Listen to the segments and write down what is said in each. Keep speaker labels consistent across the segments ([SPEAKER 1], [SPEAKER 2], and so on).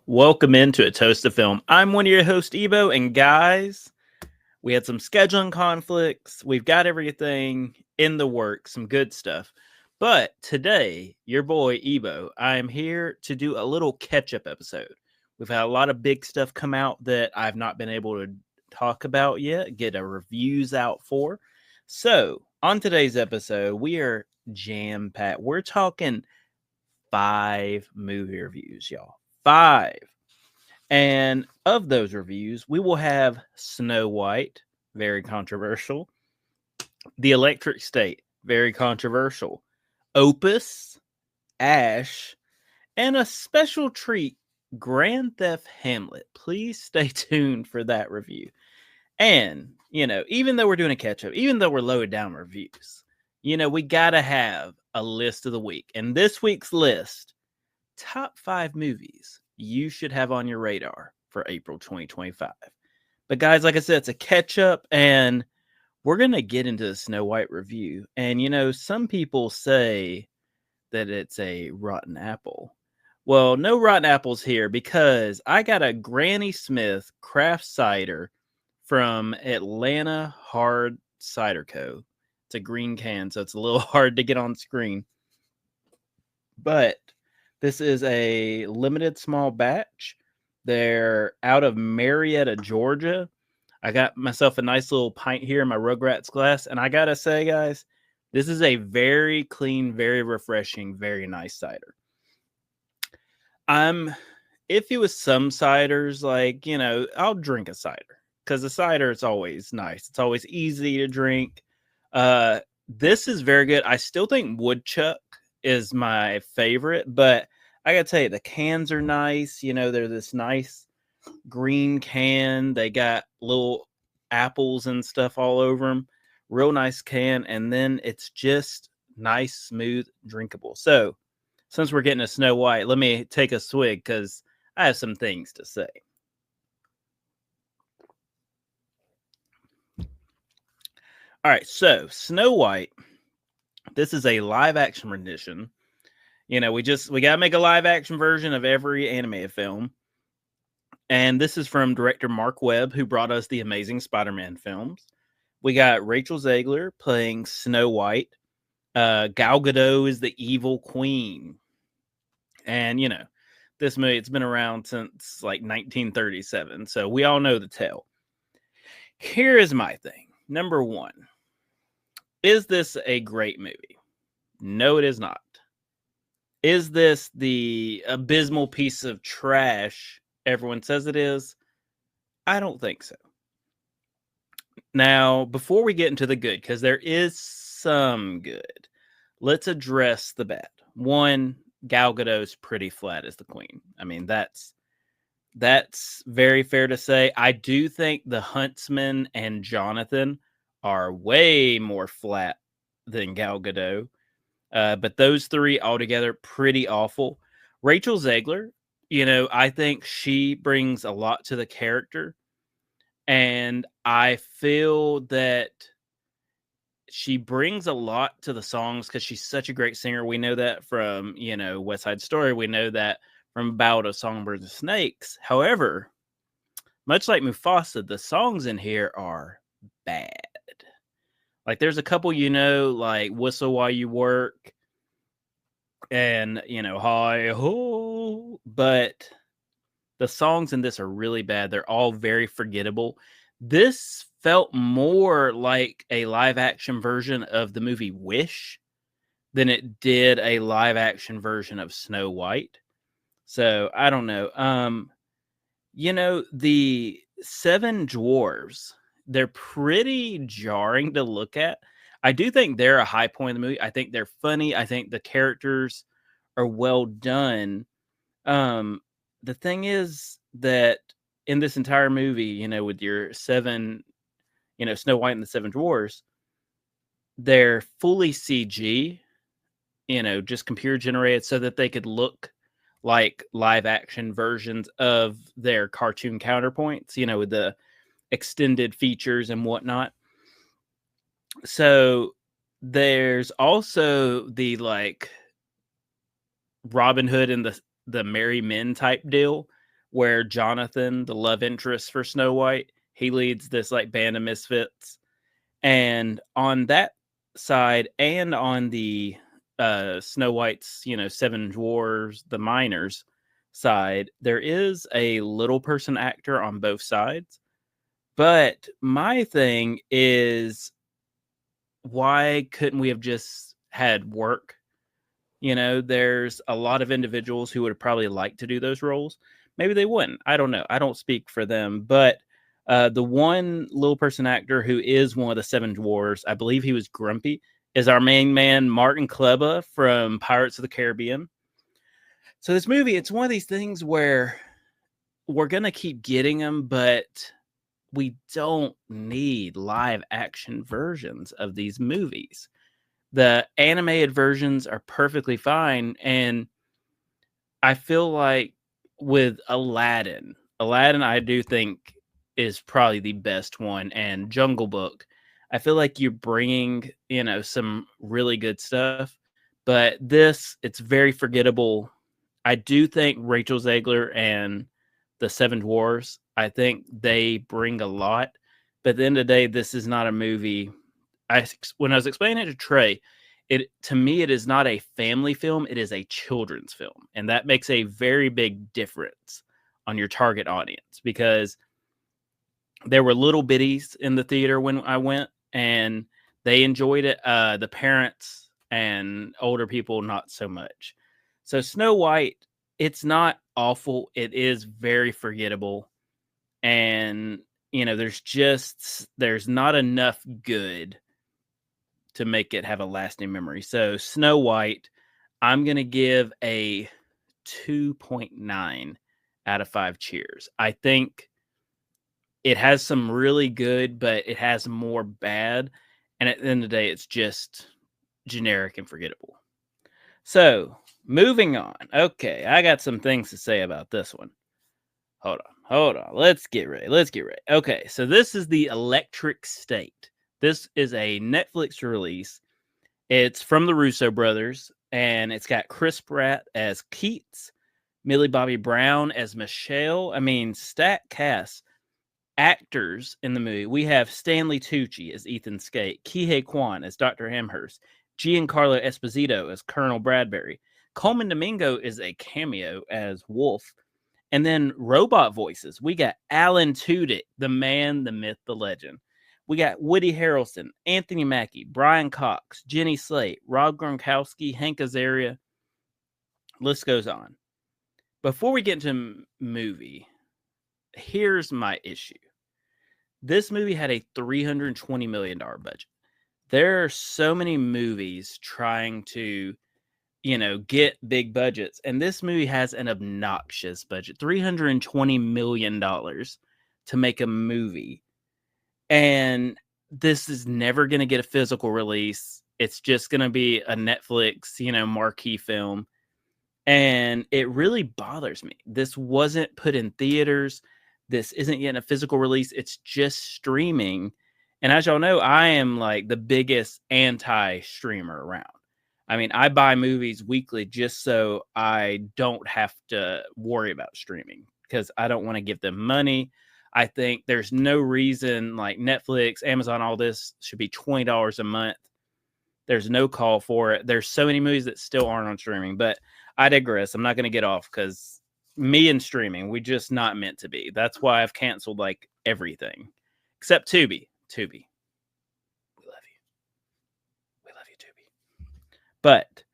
[SPEAKER 1] Welcome into A Toast of Film. I'm one of your hosts, Ebo, and guys, we had some scheduling conflicts. We've got everything in the works, some good stuff. But today, your boy, Ebo, I'm here to do a little catch-up episode. We've had a lot of big stuff come out that I've not been able to talk about yet, get a reviews out for. So, on today's episode, we are jam-packed. We're talking 5 movie reviews, y'all. 5. And of those reviews, we will have Snow White, very controversial. The Electric State, very controversial. Opus, Ash, and a special treat, Grand Theft Hamlet. Please stay tuned for that review. And, even though we're doing a catch up, even though we're loaded down reviews, we got to have a list of the week. And this week's list, top 5 movies you should have on your radar for April 2025. But guys, like I said, it's a catch up and we're going to get into the Snow White review. And some people say that it's a rotten apple. Well, no rotten apples here because I got a Granny Smith craft cider from Atlanta Hard Cider Co. It's a green can, so it's a little hard to get on screen. But this is a limited small batch. They're out of Marietta, Georgia. I got myself a nice little pint here in my Rugrats glass. And I got to say, guys, this is a very clean, very refreshing, very nice cider. I'm iffy with some ciders. I'll drink a cider because a cider is always nice. It's always easy to drink. This is very good. I still think Woodchuck is my favorite, but I gotta tell you, the cans are nice. They're this nice green can. They got little apples and stuff all over them. Real nice can. And then it's just nice, smooth, drinkable. So since we're getting a Snow White, let me take a swig because I have some things to say. All right, so Snow White. This is a live action rendition. We gotta make a live action version of every animated film. And this is from director Mark Webb, who brought us the Amazing Spider-Man films. We got Rachel Zegler playing Snow White. Gal Gadot is the evil queen. And, this movie, it's been around since like 1937. So we all know the tale. Here is my thing. Number 1. Is this a great movie? No, it is not. Is this the abysmal piece of trash everyone says it is? I don't think so. Now, before we get into the good, because there is some good, let's address the bad. 1, Gal Gadot's pretty flat as the queen. I mean, that's very fair to say. I do think the Huntsman and Jonathan are way more flat than Gal Gadot. But those 3 altogether, pretty awful. Rachel Zegler, I think she brings a lot to the character. And I feel that she brings a lot to the songs because she's such a great singer. We know that from, West Side Story. We know that from Ballad of Songbirds and Snakes. However, much like Mufasa, the songs in here are bad. Like there's a couple, like Whistle While You Work and, Hi Ho, but the songs in this are really bad. They're all very forgettable. This felt more like a live action version of the movie Wish than it did a live action version of Snow White. So I don't know. The 7 dwarves, they're pretty jarring to look at. I do think they're a high point of the movie. I think they're funny. I think the characters are well done. The thing is that in this entire movie, with your 7, Snow White and the 7 dwarves, they're fully CG, just computer generated so that they could look like live action versions of their cartoon counterpoints, with the extended features and whatnot. So there's also the like Robin Hood and the Merry Men type deal where Jonathan, the love interest for Snow White, he leads this like band of misfits. And on that side and on the Snow White's, Seven Dwarfs, the miners side, there is a little person actor on both sides. But my thing is, why couldn't we have just had work? There's a lot of individuals who would probably like to do those roles. Maybe they wouldn't. I don't know. I don't speak for them. But the one little person actor who is one of the Seven Dwarfs, I believe he was Grumpy, is our main man, Martin Kleba from Pirates of the Caribbean. So this movie, it's one of these things where we're going to keep getting them, but we don't need live action versions of these movies. The animated versions are perfectly fine. And I feel like with Aladdin, I do think is probably the best one. And Jungle Book, I feel like you're bringing, some really good stuff. But this, it's very forgettable. I do think Rachel Zegler and the Seven Dwarfs, I think they bring a lot. But at the end of the day, this is not a movie. When I was explaining it to Trey, to me, it is not a family film. It is a children's film. And that makes a very big difference on your target audience, because there were little bitties in the theater when I went and they enjoyed it. The parents and older people, not so much. So Snow White, it's not awful. It is very forgettable. And, there's not enough good to make it have a lasting memory. So Snow White, I'm going to give a 2.9 out of 5 cheers. I think it has some really good, but it has more bad. And at the end of the day, it's just generic and forgettable. So moving on. Okay, I got some things to say about this one. Hold on. Let's get ready. Okay, so this is The Electric State. This is a Netflix release. It's from the Russo brothers, and it's got Chris Pratt as Keats, Millie Bobby Brown as Michelle. I mean, stacked cast. Actors in the movie, we have Stanley Tucci as Ethan Skate, Kihei Kwan as Dr. Amherst, Giancarlo Esposito as Colonel Bradbury, Coleman Domingo is a cameo as Wolf, and then robot voices. We got Alan Tudyk, the man, the myth, the legend. We got Woody Harrelson, Anthony Mackie, Brian Cox, Jenny Slate, Rob Gronkowski, Hank Azaria. List goes on. Before we get into movie, here's my issue. This movie had a $320 million budget. There are so many movies trying to, get big budgets. And this movie has an obnoxious budget, $320 million to make a movie. And this is never going to get a physical release. It's just going to be a Netflix, marquee film. And it really bothers me. This wasn't put in theaters. This isn't yet a physical release. It's just streaming. And as y'all know, I am like the biggest anti-streamer around. I mean, I buy movies weekly just so I don't have to worry about streaming, because I don't want to give them money. I think there's no reason, like Netflix, Amazon, all this should be $20 a month. There's no call for it. There's so many movies that still aren't on streaming, but I digress. I'm not going to get off, because me and streaming, we just not meant to be. That's why I've canceled like everything except Tubi. Tubi, we love you, Tubi. But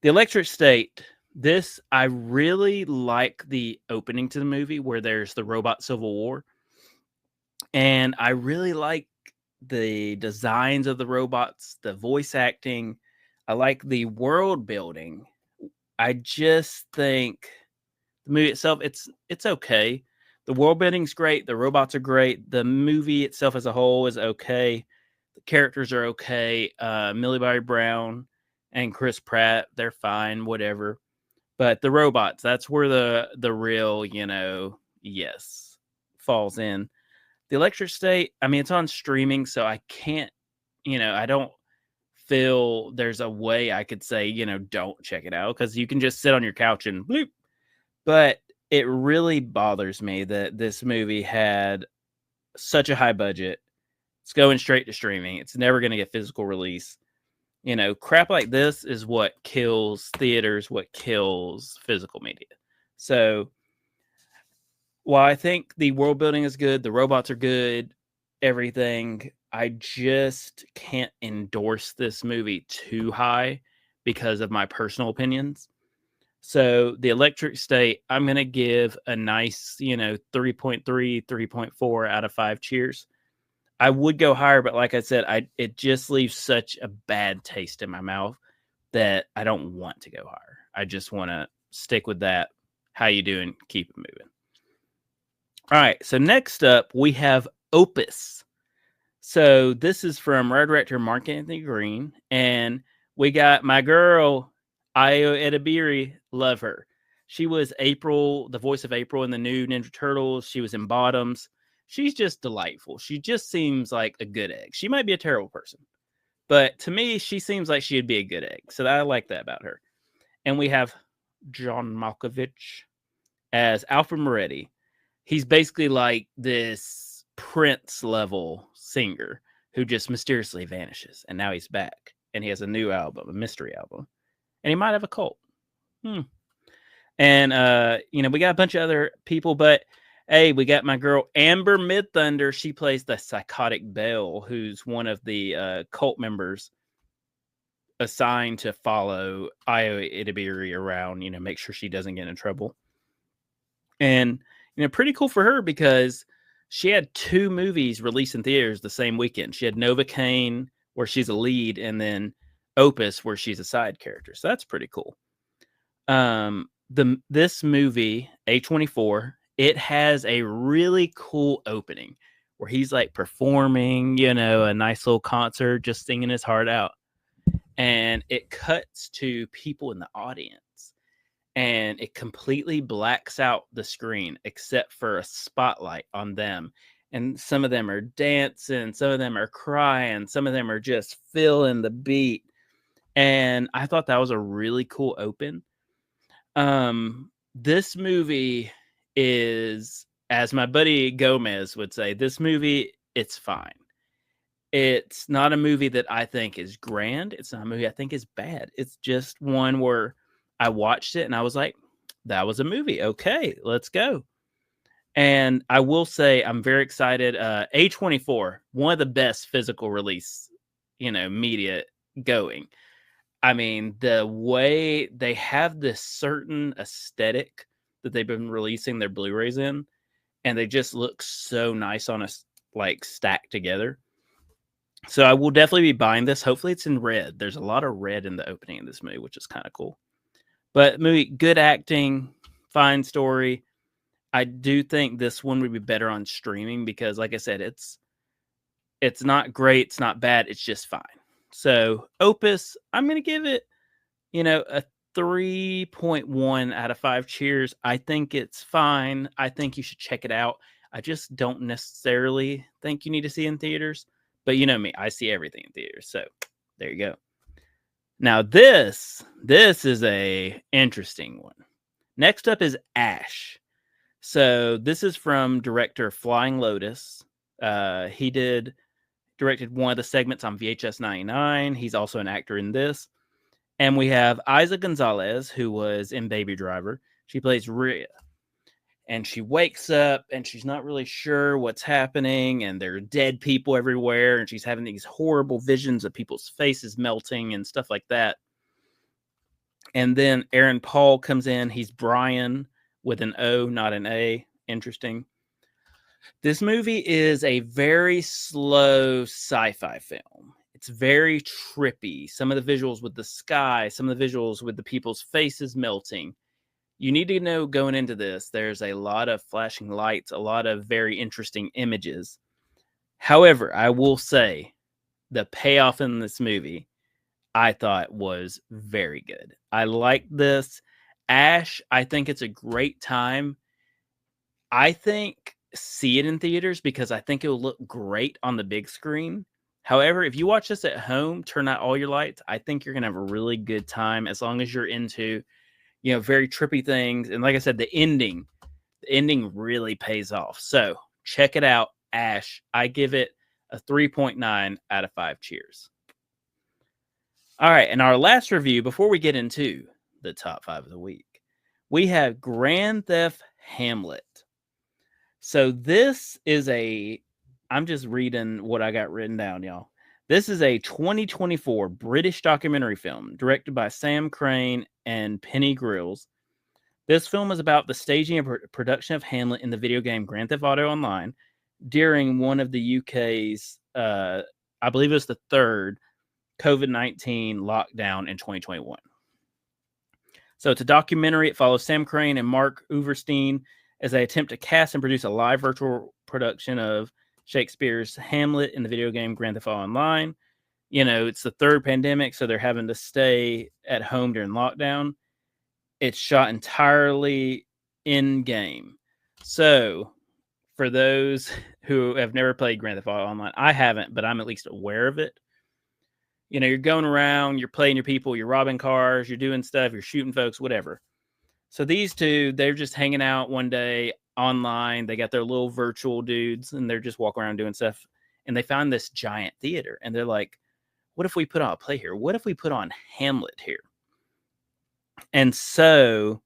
[SPEAKER 1] The Electric State, this, I really like the opening to the movie where there's the robot civil war, and I really like the designs of the robots, the voice acting. I like the world building. I just think the movie itself, it's okay. The world building's great. The robots are great. The movie itself as a whole is okay. The characters are okay. Millie Bobby Brown and Chris Pratt, they're fine, whatever. But the robots, that's where the real, yes, falls in. The Electric State, I mean, it's on streaming, so I can't, I don't feel there's a way I could say, don't check it out, because you can just sit on your couch and bloop. But it really bothers me that this movie had such a high budget. It's going straight to streaming. It's never going to get physical release. You know, crap like this is what kills theaters, what kills physical media. So while I think the world building is good, the robots are good, everything, I just can't endorse this movie too high because of my personal opinions. So the Electric State, I'm going to give a nice, 3.3, 3.4 out of 5 cheers. I would go higher, but like I said, it just leaves such a bad taste in my mouth that I don't want to go higher. I just want to stick with that. How you doing? Keep it moving. All right. So next up, we have Opus. So this is from writer director Mark Anthony Green, and we got my girl Ayo Edebiri. Love her. She was April, the voice of April in the new Ninja Turtles. She was in Bottoms. She's just delightful. She just seems like a good egg. She might be a terrible person, but to me, she seems like she'd be a good egg. So I like that about her. And we have John Malkovich as Alfred Moretti. He's basically like this Prince level singer who just mysteriously vanishes, and now he's back, and he has a new album, a mystery album, and he might have a cult. And we got a bunch of other people, but hey, we got my girl Amber Midthunder. She plays the psychotic Belle, who's one of the cult members assigned to follow Ayo Edebiri around, make sure she doesn't get in trouble. And pretty cool for her because she had 2 movies released in theaters the same weekend. She had Novocaine, where she's a lead, and then Opus, where she's a side character. So that's pretty cool. This movie, A24, it has a really cool opening where he's like performing, a nice little concert, just singing his heart out. And it cuts to people in the audience. And it completely blacks out the screen except for a spotlight on them. And some of them are dancing, some of them are crying, some of them are just feeling the beat. And I thought that was a really cool open. This movie is, as my buddy Gomez would say, this movie, it's fine. It's not a movie that I think is grand. It's not a movie I think is bad. It's just one where I watched it and I was like, that was a movie. Okay, let's go. And I will say I'm very excited. A24, one of the best physical release, media going. I mean, the way they have this certain aesthetic that they've been releasing their Blu-rays in, and they just look so nice on us, like stacked together. So I will definitely be buying this. Hopefully it's in red. There's a lot of red in the opening of this movie, which is kind of cool. But movie, good acting, fine story. I do think this one would be better on streaming because, like I said, it's not great, it's not bad, it's just fine. So Opus, I'm going to give it, a 3.1 out of 5 cheers. I think it's fine. I think you should check it out. I just don't necessarily think you need to see it in theaters. But you know me, I see everything in theaters. So there you go. Now this is a interesting one. Next up is Ash. So this is from director Flying Lotus. He directed one of the segments on VHS 99. He's also an actor in this. And we have Isa Gonzalez, who was in Baby Driver. She plays Rhea. And she wakes up and she's not really sure what's happening. And there are dead people everywhere. And she's having these horrible visions of people's faces melting and stuff like that. And then Aaron Paul comes in. He's Brian with an O, not an A. Interesting. This movie is a very slow sci-fi film. It's very trippy. Some of the visuals with the sky, some of the visuals with the people's faces melting. You need to know going into this, there's a lot of flashing lights, a lot of very interesting images. However, I will say the payoff in this movie, I thought was very good. I like this. Ash, I think it's a great time. I think see it in theaters because I think it will look great on the big screen. However, if you watch this at home, turn out all your lights, I think you're going to have a really good time as long as you're into, very trippy things. And like I said, the ending The ending really pays off. So check it out, Ash. I give it a 3.9 out of 5 cheers. All right, and our last review before we get into the top 5 of the week, we have Grand Theft Hamlet. So this is I'm just reading what I got written down, y'all. This is a 2024 British documentary film directed by Sam Crane and Penny Grills. This film is about the staging and production of Hamlet in the video game Grand Theft Auto Online during one of the UK's, I believe it was the third COVID-19 lockdown in 2021. So it's a documentary. It follows Sam Crane and Mark Overstein as they attempt to cast and produce a live virtual production of Shakespeare's Hamlet in the video game Grand Theft Auto Online. You know, it's the third pandemic, so they're having to stay at home during lockdown. It's shot entirely in-game. So for those who have never played Grand Theft Auto Online, I haven't, but I'm at least aware of it. You know, you're going around, you're playing your people, you're robbing cars, you're doing stuff, you're shooting folks, whatever. So these two, they're just hanging out one day online. They got their little virtual dudes, and they're just walking around doing stuff. And they found this giant theater, and they're like, what if we put on a play here? What if we put on Hamlet here? And so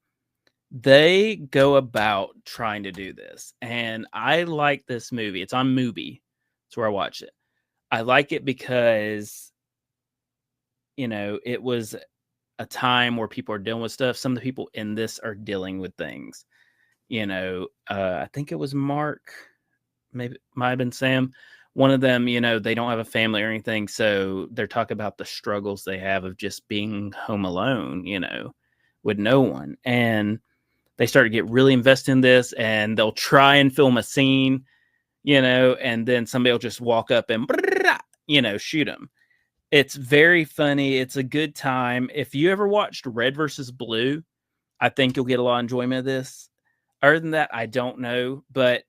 [SPEAKER 1] they go about trying to do this. And I like this movie. It's on Mubi. That's where I watch it. I like it because, you know, it was a time where people are dealing with stuff. Some of the people in this are dealing with things. You know, I think it was Mark, maybe it might have been Sam. One of them, you know, they don't have a family or anything. So they're talking about the struggles they have of just being home alone, you know, with no one. And they start to get really invested in this, and they'll try and film a scene, you know, and then somebody will just walk up and, you know, shoot them. It's very funny. It's a good time. If you ever watched Red versus Blue, I think you'll get a lot of enjoyment of this. Other than that, I don't know. But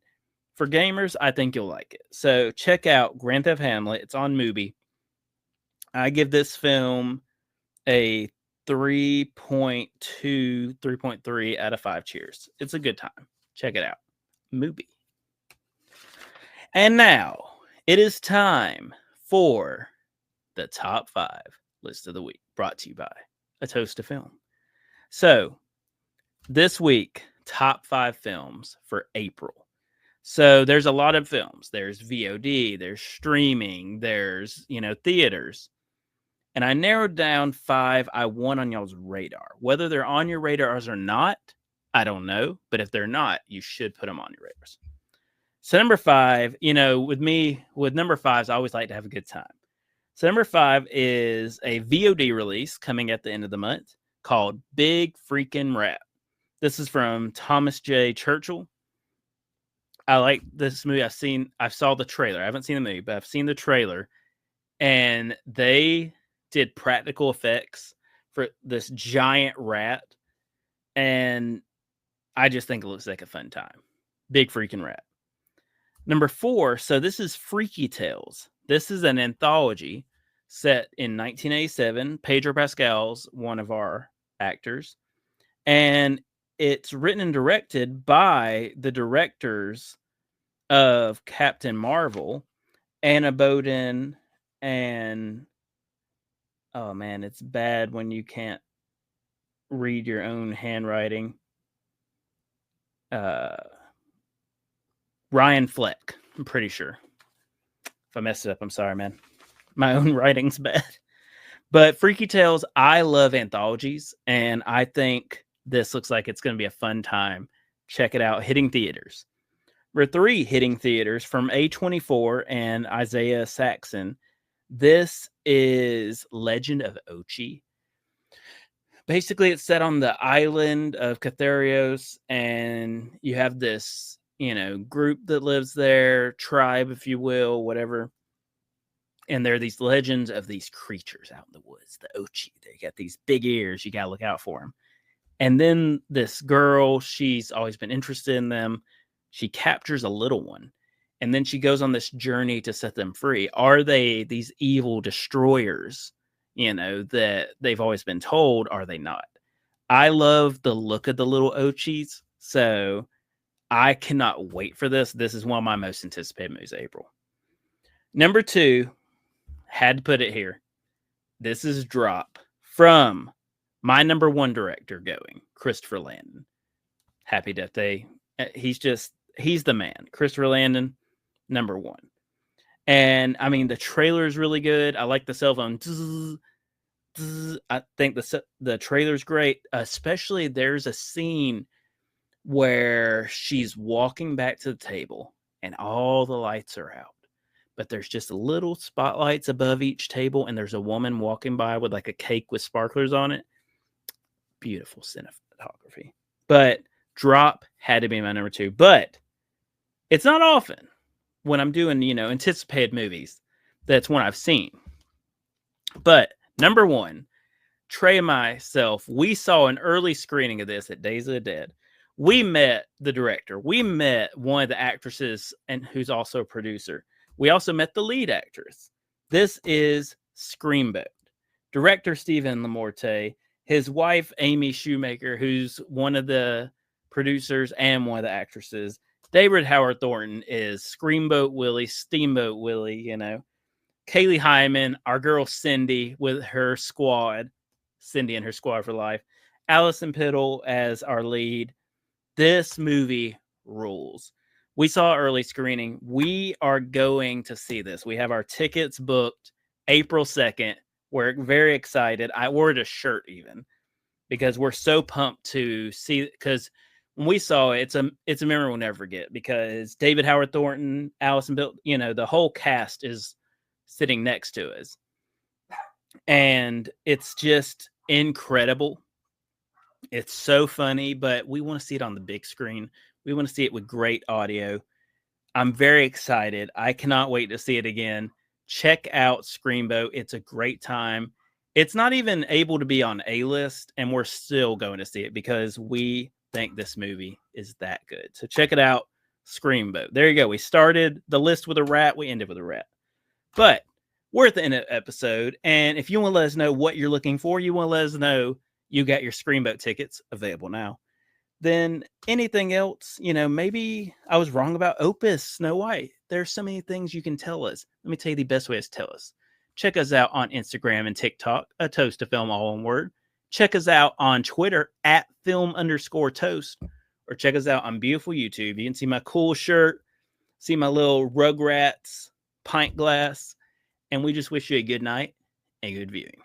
[SPEAKER 1] for gamers, I think you'll like it. So check out Grand Theft Hamlet. It's on Mubi. I give this film a 3.2, 3.3 out of 5 cheers. It's a good time. Check it out. Mubi. And now it is time for the top 5 list of the week, brought to you by A Toast of Film. So this week, top 5 films for April. So there's a lot of films. There's VOD, there's streaming, there's, you know, theaters. And I narrowed down 5 I want on y'all's radar. Whether they're on your radars or not, I don't know. But if they're not, you should put them on your radars. So number 5, you know, with me, with number 5s, I always like to have a good time. So number 5 is a VOD release coming at the end of the month called Big Freaking Rap. This is from Thomas J. Churchill. I like this movie. I saw the trailer. I haven't seen the movie, but I've seen the trailer. And they did practical effects for this giant rat. And I just think it looks like a fun time. Big freaking rat. Number 4, so this is Freaky Tales. This is an anthology set in 1987. Pedro Pascal's one of our actors. And it's written and directed by the directors of Captain Marvel, Anna Boden, and oh man, it's bad when you can't read your own handwriting. Ryan Fleck, I'm pretty sure. If I messed it up, I'm sorry, man. My own writing's bad. But Freaky Tales, I love anthologies, and I think this looks like it's going to be a fun time. Check it out. Hitting theaters. Number 3, hitting theaters from A24 and Isaiah Saxon. This is Legend of Ochi. Basically, it's set on the island of Catharios, and you have this, you know, group that lives there, tribe, if you will, whatever. And there are these legends of these creatures out in the woods, the Ochi. They got these big ears. You got to look out for them. And then this girl, she's always been interested in them. She captures a little one. And then she goes on this journey to set them free. Are they these evil destroyers, you know, that they've always been told? Are they not? I love the look of the little Ochis. So I cannot wait for this. This is one of my most anticipated movies of April. Number 2, had to put it here. This is Drop from my number 1 director going, Christopher Landon. Happy Death Day. He's the man. Christopher Landon, number 1. And I mean, the trailer is really good. I like the cell phone. I think the trailer's great. Especially there's a scene where she's walking back to the table and all the lights are out, but there's just little spotlights above each table, and there's a woman walking by with like a cake with sparklers on it. Beautiful cinematography. But Drop had to be my number 2. But it's not often when I'm doing, anticipated movies that's one I've seen. But number 1, Trey and myself, we saw an early screening of this at Days of the Dead. We met the director. We met one of the actresses and who's also a producer. We also met the lead actress. This is Screamboat. Director Stephen Lamorte, his wife Amy Shoemaker, who's one of the producers and one of the actresses. David Howard Thornton is Screamboat Willie, Steamboat Willie, Kaylee Hyman, our girl Cindy with her squad, Cindy and her squad for life. Allison Piddle as our lead. This movie rules. We saw early screening. We are going to see this. We have our tickets booked April 2nd. We're very excited. I ordered a shirt even because we're so pumped to see, because when we saw it, it's a memory we'll never forget, because David Howard Thornton, Allison Bill, the whole cast is sitting next to us. And it's just incredible. It's so funny, but we want to see it on the big screen. We want to see it with great audio. I'm very excited. I cannot wait to see it again. Check out Screamboat. It's a great time. It's not even able to be on A-list, and we're still going to see it because we think this movie is that good. So check it out, Screamboat. There you go. We started the list with a rat. We ended with a rat. But we're at the end of the episode, and if you want to let us know what you're looking for, you want to let us know you got your Screamboat tickets available now. Then anything else, maybe I was wrong about Opus, Snow White. There's so many things you can tell us. Let me tell you the best way to tell us. Check us out on Instagram and TikTok, A Toast to Film, all one word. Check us out on Twitter at film_toast, or check us out on beautiful YouTube. You can see my cool shirt, see my little Rugrats pint glass, and we just wish you a good night and good viewing.